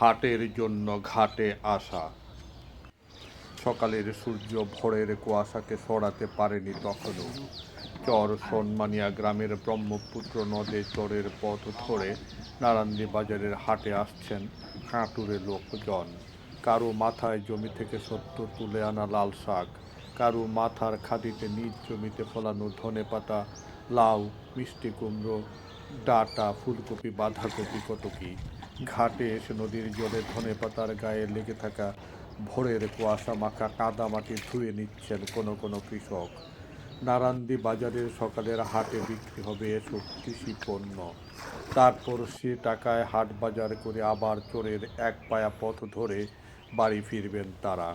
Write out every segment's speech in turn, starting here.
হাটের জন্য ঘাটে আসা। সকালের সূর্য ভোরের কুয়াশাকে সরাতে পারেনি তখনও। চর সনমানিয়া গ্রামের ব্রহ্মপুত্র নদে চরের পথ ধরে নারান্দি বাজারের হাটে আসছেন হাঁটুরে লোকজন। কারো মাথায় জমি থেকে সদ্য তুলে আনা লাল শাক, কারো মাথার খাদিতে নিজ জমিতে ফলানো ধনেপাতা, লাউ, মিষ্টি কুমড়ো, ডাঁটা, ফুলকপি, বাঁধাকপি, কত কী। ঘাটে এসে নদীর জলে ধনেপাতার গায়ে লেগে থাকা ভোরের কুয়াশা মাখা কাদামাটি ধুয়ে নিচ্ছেন কোনো কোনো কৃষক। নারান্দি বাজারের সকালের হাটে বিক্রি হবে এসব কৃষি পণ্য। তারপর সে টাকায় হাট বাজার করে আবার চোরের এক পায়া পথ ধরে বাড়ি ফিরবেন তারা।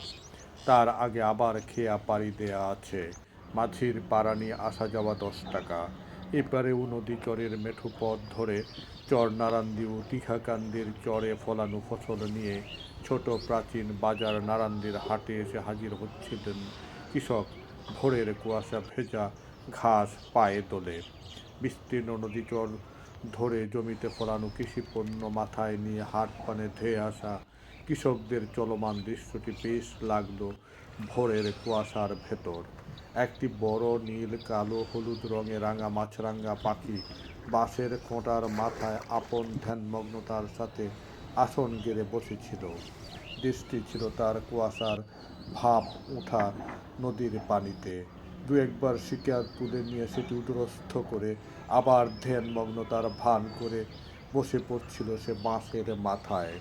তার আগে আবার খেয়া পাড়ি দেয়া আছে। মাঝির পাড়া নিয়ে আসা যাওয়া 10 টাকা। এপারেও নদী চরের মেঠো পথ ধরে চর নারান্দি ও তীখাকান্দির চরে ফলানো ফসল নিয়ে ছোট প্রাচীন বাজার নারান্দির হাটে এসে হাজির হচ্ছিলেন কৃষক। ভোরের কুয়াশা ভেজা ঘাস পায়ে তোলে। বিস্তীর্ণ নদীচর ধরে জমিতে ফলানো কৃষিপণ্য মাথায় নিয়ে হাট পানে ধেয়ে আসা কৃষকদের চলমান দৃশ্যটি বেশ লাগলো ভোরের কুয়াশার ভেতর। একটি বড় নীল কালো হলুদ রঙে রাঙা মাছরাঙা পাখি বাঁশের খোঁটার মাথায় আপন ধ্যানমগ্নতার সাথে আসন গেড়ে বসেছিল। দৃষ্টি ছিল তার কুয়াশার ভাব ওঠা নদীর পানিতে। দু একবার শিকার তুলে নিয়ে সেটি উদরস্থ করে আবার ধ্যানমগ্নতার ভান করে বসে পড়ছিল সে বাঁশের মাথায়।